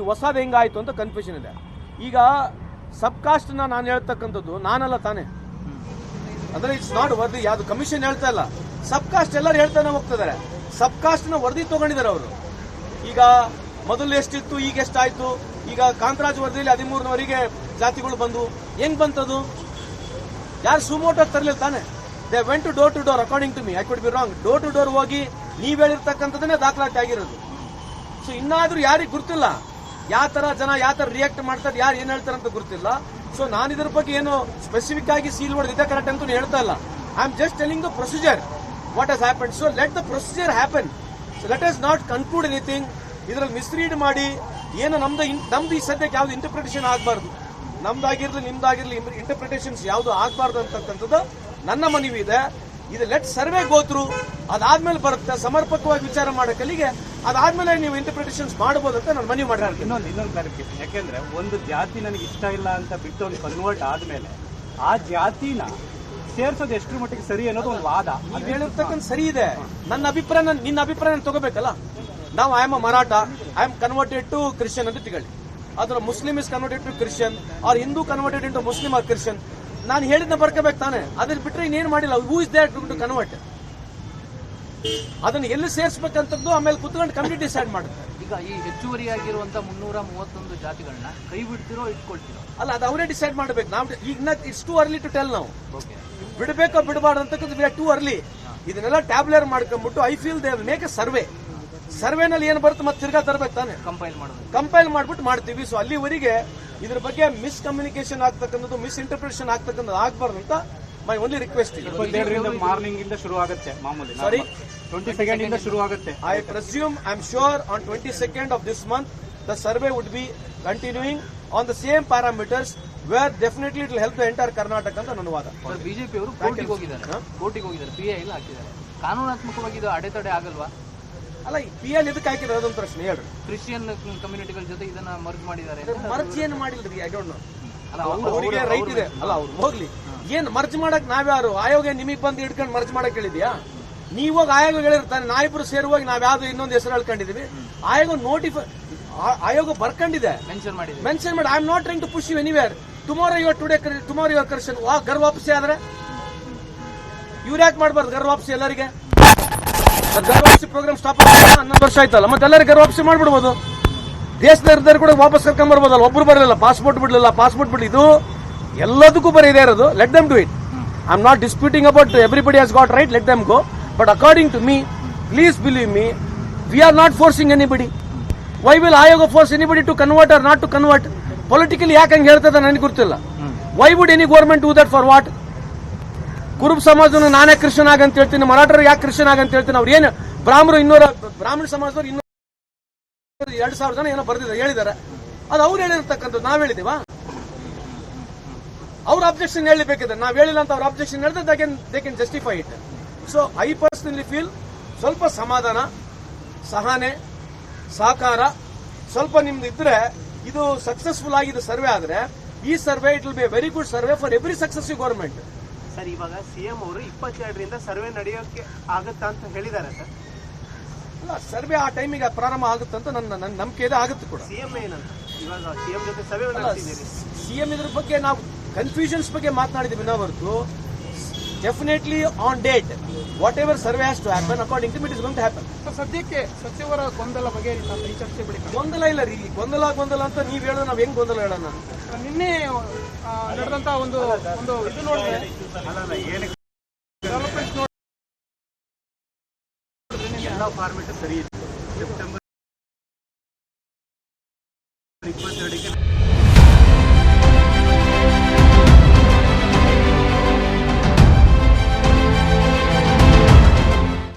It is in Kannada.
ಹೊಸದು ಹೆಂಗಾಯಿತು ಅಂತ ಕನ್ಫ್ಯೂಷನ್ ಇದೆ. ಈಗ ಸಬ್ ಕಾಸ್ಟ್ನ ನಾನು ಹೇಳ್ತಕ್ಕಂಥದ್ದು ನಾನಲ್ಲ ತಾನೆ, ಅಂದರೆ ಇಟ್ಸ್ ನಾಟ್ ವರದಿ, ಯಾವುದು ಕಮಿಷನ್ ಹೇಳ್ತಾ ಇಲ್ಲ, ಸಬ್ ಕಾಸ್ಟ್ ಎಲ್ಲರೂ ಹೇಳ್ತಾನೆ ಹೋಗ್ತಿದ್ದಾರೆ. ಸಬ್ ಕಾಸ್ಟ್ನ ವರದಿ ತಗೊಂಡಿದ್ದಾರೆ ಅವರು. ಈಗ ಮೊದಲು ಎಷ್ಟಿತ್ತು, ಈಗ ಎಷ್ಟಾಯ್ತು, ಈಗ ಕಾಂತರಾಜ್ ವರದಿಯಲ್ಲಿ 13ನವರೆಗೆ ಜಾತಿಗಳು ಬಂದು ಹೆಂಗ್ ಬಂತದು? ಯಾರು ಸುಮೋಟೋ ತರಲಿಲ್ಲ ತಾನೆ. They went to door according to me, I could be wrong. Door to door ಹೋಗಿ ನೀವ್ ಹೇಳಿರ್ತಕ್ಕಂಥದ್ದನ್ನೇ ದಾಖಲಾತಿ ಆಗಿರೋದು. ಸೊ ಇನ್ನಾದ್ರೂ ಯಾರಿಗೆ ಗುರ್ತಿಲ್ಲ, ಯಾವ ತರ ಜನ ಯಾವ ತರ ರಿಯಾಕ್ಟ್ ಮಾಡ್ತಾರೆ, ಯಾರು ಏನ್ ಹೇಳ್ತಾರೆ ಅಂತ ಗುರ್ತಿಲ್ಲ. ಸೊ ನಾನು ಇದ್ರ ಬಗ್ಗೆ ಏನು ಸ್ಪೆಸಿಫಿಕ್ ಆಗಿ ಸೀಲ್ ಹೊಡೆದು ಇದೇ ಕರೆಕ್ಟ್ ಅಂತ ಹೇಳ್ತಾ ಇಲ್ಲ. I am just telling the procedure what has happen. So let the procedure happen. So let us not conclude anything. ಇದರಲ್ಲಿ ಮಿಸ್ರೀಡ್ ಮಾಡಿ ಏನು ನಮ್ದು ಈ ಸದ್ಯಕ್ಕೆ ಯಾವ್ದು ಇಂಟರ್ಪ್ರಿಟೇಷನ್ ಆಗಬಾರ್ದು, ನಮ್ದಾಗಿರ್ಲಿ ನಿಮ್ದಾಗಿರ್ಲಿ ಇಂಟರ್ಪ್ರಿಟೇಷನ್ಸ್ ಯಾವ್ದು ಆಗಬಾರ್ದು ಅಂತಕ್ಕಂಥದ್ದು ನನ್ನ ಮನವಿ ಇದೆ. ಇದು ಲೆಟ್ ಸರ್ವೆ ಗೋತ್ರು, ಅದಾದ್ಮೇಲೆ ಬರುತ್ತೆ ಸಮರ್ಪಕವಾಗಿ ವಿಚಾರ ಮಾಡಕ್ಕಲ್ಲಿಗೆ, ಅದಾದ್ಮೇಲೆ ನೀವು ಇಂಟರ್ಪ್ರಿಟೇಷನ್ಸ್ ಮಾಡಬಹುದು ಅಂತ ನಾನು ಮನವಿ ಮಾಡ್ತೀನಿ. ಇನ್ನೊಂದು ಕ್ಲಾರಿಫಿಕೇಶನ್, ಯಾಕೆಂದ್ರೆ ಒಂದು ಜಾತಿ ನನಗೆ ಇಷ್ಟ ಇಲ್ಲ ಅಂತ ಬಿಟ್ಟು ಒಂದು ಕನ್ವರ್ಟ್ ಆದ್ಮೇಲೆ ಆ ಜಾತಿನ ಸೇರ್ಸೋದು ಎಷ್ಟರ ಮಟ್ಟಿಗೆ ಸರಿ ಅನ್ನೋದು ಒಂದು ವಾದ. ನೀವು ಹೇಳಿರ್ತಕ್ಕಂಥ ಸರಿ ಇದೆ. ನಿನ್ನ ಅಭಿಪ್ರಾಯ ನಾನು ತಗೋಬೇಕಲ್ಲ. ನಾವು I am a Maratha, I am converted to Christian ಅಂತ ತಿಳಿ, ಅದರ Muslim is converted to Christian or Hindu converted into Muslim or Christian. ನಾನು ಹೇಳಿದ್ನ ಬರ್ಕೋಬೇಕು ತಾನೆ, ಅದ್ರ ಬಿಟ್ಟರೆ ಇನ್ನೇನು ಮಾಡಿಲ್ಲ. Who is that to convert? ಅದನ್ನು ಎಲ್ಲಿ ಸೇರಿಸಬೇಕಂತದ್ದು ಆಮೇಲೆ ಕುತ್ಕೊಂಡು ಕಮಿಟಿ ಡಿಸೈಡ್ ಮಾಡುತ್ತೆ. ಈಗ ಈ ಹೆಚ್ಚುವರಿಯಾಗಿರುವಂತ 331 ಜಾತಿಗಳನ್ನ ಕೈ ಬಿಡ್ತಿರೋ ಇಟ್ಕೊಳ್ತಿರೋ? ಅಲ್ಲ, ಅದು ಅವರೇ ಡಿಸೈಡ್ ಮಾಡಬೇಕು. ನಾವು ಈಗ it's too early to tell. ನಾವು ಬಿಡಬೇಕೋ ಬಿಡಬಾರ್ದು ಅಂತಕ್ಕಂಥ ವಿ ಆರ್ ಟು ಅರ್ಲಿ. ಇದನ್ನೆಲ್ಲ ಟ್ಯಾಬ್ಲೇರ್ ಮಾಡ್ಕೊಂಡ್ಬಿಟ್ಟು I feel they make a ಸರ್ವೆನಲ್ಲಿ ಏನು ಬರುತ್ತೆ ಮತ್ತೆ ತಿರ್ಗಾ ತರಬೇಕು ತಾನೆ, ಕಂಪೈಲ್ ಮಾಡ್ಬಿಟ್ಟು ಮಾಡ್ತೀವಿ. ಸೊ ಅಲ್ಲಿವರೆಗೆ ಇದ್ರ ಬಗ್ಗೆ ಮಿಸ್ಕಮ್ಯುನಿಕೇಶನ್ ಆಗ್ತಕ್ಕಂಥದ್ದು, ಮಿಸ್ ಇಂಟರ್ಪ್ರಿಟೇಷನ್ ಆಗ್ತಕ್ಕಂಥದ್ದು ಆಗಬಾರ್ದು ಅಂತ ಮೈ ಓನ್ಲಿ ರಿಕ್ವೆಸ್ಟ್. ಮಾರ್ನಿಂಗ್ ಇಂದ ಶುರು ಆಗುತ್ತೆ ಮಾಮೂಲಿ, ಸಾರಿ 22nd ಇಂದ ಶುರು ಆಗುತ್ತೆ. I presume, I am sure on 22nd of this month the survey would be continuing on the same parameters where definitely it will help the entire Karnataka ಅಂತ ನನ್ನ ವಾದ. ಬಿಜೆಪಿ ಅವರು ಕೋರ್ಟಿಗೆ ಹೋಗಿದ್ದಾರೆ, PI ಎಲ್ಲ ಹಾಕಿದ್ದಾರೆ. ಕಾನೂನಾತ್ಮಕವಾಗಿ ಇದು ಅಡೆತಡೆ ಆಗಲ್ವಾ? ಅಲ್ಲ, PL ಎದಕ್ಕೆ ಹಾಕಿದ್ರೆ ಅದೊಂದು ಪ್ರಶ್ನೆ ಹೇಳ್ರಿ. ಕ್ರಿಶ್ಚಿಯನ್ ಕಮ್ಯುನಿಟಿಗಳ ಜೊತೆ ಇದನ್ನ ಮರ್ಜ್ ಮಾಡಿದ್ದಾರೆ. ಮರ್ಜ್ ಏನು ಮಾಡಿಲ್ರಿ, ಐ ಡೋಂಟ್ ನೋ. ಅವರಿಗೆ ರೈಟ್ ಇದೆ ಅಲ್ಲ, ಅವ್ರು ಹೋಗ್ಲಿ. ಏನ್ ಮರ್ಜ್ ಮಾಡಕ್ ನಾವ್ಯಾರು? ಆಯೋಗ ನಿಮಗ್ ಬಂದು ಹಿಡ್ಕೊಂಡು ಮರ್ಜ್ ಮಾಡಕ್ ಹೇಳಿದ್ಯಾ? ನೀವಾಗ ಆಯೋಗ ಹೇಳಿರ್ತಾನೆ, ನಾವಿಬ್ರು ಸೇರುವಾಗ ನಾವ್ಯಾವ್ದು ಇನ್ನೊಂದು ಹೆಸರು ಹೇಳ್ಕೊಂಡಿದೀವಿ. ಆಯೋಗ ಬರ್ಕೊಂಡಿದೆ, ಮೆನ್ಷನ್ ಮಾಡಿ. I am not trying to push you anywhere. Tomorrow your Christian, ghar wapsi ಆದ್ರೆ ಇವ್ರು ಯಾಕೆ ಮಾಡ್ಬಾರ್ದು ಗರ್ ವಾಪಸಿ? ಎಲ್ಲರಿಗೆ ಗರ್ ವಾಪಸಿ ಪ್ರೋಗ್ರಾಮ್ ಸ್ಟಾಪ್ ಆಗ 11 ವರ್ಷ ಆಯ್ತಲ್ಲ, ಮತ್ತೆ ಎಲ್ಲರಿಗೆ ಗರ್ ವಾಪಸಿ ಮಾಡ್ಬಿಡ್ಬೋದು. ದೇಶದ ಕೂಡ ವಾಪಸ್ ಕರ್ಕೊಂಡ್ ಬರ್ಬೋದಲ್ಲ. ಒಬ್ರು ಬರಲಿಲ್ಲ, ಪಾಸ್ಪೋರ್ಟ್ ಬಿಡ್ಲಿ. ಇದು ಎಲ್ಲದಕ್ಕೂ ಬರೀ ಇದೆ ಇರೋದು. Let them do it. I am not disputing about everybody has got right, let them go. But according to me, please believe me, we are not forcing anybody. Why will ಆಯೋಗ force anybody to convert or not to convert? Politically ಯಾಕೆ ಹಂಗೆ ಹೇಳ್ತದೆ ನನಗೆ ಗೊತ್ತಿಲ್ಲ. Why would any government do that for what? Kuruba ಸಮಾಜವನ್ನು ನಾನೇ ಕ್ರಿಶ್ಚಿಯನ್ ಆಗಂತ ಹೇಳ್ತೀನಿ, ಮರಾಠರು ಯಾಕೆ ಕ್ರಿಶ್ಚಿಯನ್ ಆಗಂತ ಹೇಳ್ತೀನಿ? ಅವ್ರು ಏನು ಬ್ರಾಹ್ಮಣ ಸಮಾಜದವ್ರು 2,000 ಜನ ಏನೋ ಹೇಳಿದ್ದಾರೆ. ಅದು ಅವ್ರು ಹೇಳಿರ್ತಕ್ಕಂಥದ್ದು, ನಾವ್ ಹೇಳಿದೀವಾ? ಅವ್ರ ಅಬ್ಜೆಕ್ಷನ್ ಹೇಳಬೇಕಿದೆ, ನಾವ್ ಹೇಳಿಲ್ಲ ಅಂತ ಅವ್ರ ಅಬ್ಜೆಕ್ಷನ್ ಹೇಳಿದ್ರೆ they can justify it. So I personally feel ಸ್ವಲ್ಪ ಸಮಾಧಾನ, ಸಹನೆ, ಸಹಕಾರ ಸ್ವಲ್ಪ ನಿಮ್ದು ಇದ್ರೆ ಇದು ಸಕ್ಸಸ್ಫುಲ್ ಆಗಿದೆ ಸರ್ವೆ ಆದ್ರೆ, ಈ survey it will be A very good survey for every successive government. Sir, ಇವಾಗ ಸಿಎಂ ಅವರು 22ರಿಂದ ಸರ್ವೆ ನಡೆಯೋಕೆ ಆಗುತ್ತಾ ಅಂತ ಹೇಳಿದ್ದಾರೆ ಸರ್. ಅಲ್ಲ, ಸರ್ವೆ ಆ ಟೈಮಿಗೆ ಪ್ರಾರಂಭ ಆಗುತ್ತೆ ಅಂತ ನನ್ನ ನಂಬಿಕೆ ಇದೆ, ಆಗುತ್ತೆ ಕೂಡ. ಸಿಎಂ ಏನಂತ ಇವಾಗ ಸಿಎಂ ಜೊತೆ ಸರ್ವೆ ನಡೆಸಿದ್ದೀರಿ. ಸಿಎಂ ಇದ್ರ ಬಗ್ಗೆ ನಾವು ಕನ್ಫ್ಯೂಷನ್ಸ್ ಬಗ್ಗೆ ಮಾತನಾಡಿದ್ವಿ ನಾವು ಹೊರತು definitely on date whatever survey has to happen according to it is going to happen. ಸದ್ಯಕ್ಕೆ ಸಚಿವರ ಗೊಂದಲ ಬಗ್ಗೆ ಈ ಚರ್ಚೆ ಬಳಿಕ ಗೊಂದಲ ಇಲ್ಲ ರೀ. ಗೊಂದಲ ಅಂತ ನೀವ್ ಹೇಳೋದು ನಾವ್ ಹೆಂಗ್ ಗೊಂದಲ ಹೇಳೋಣ? ನಿನ್ನೆ ನಡೆದಂತ ಒಂದು ಇದು ನೋಡಿದ್ರೆ ಎಲ್ಲ ಫಾರ್ಮೆಟ್ ಸರಿ ಇದೆ. ಸೆಪ್ಟೆಂಬರ್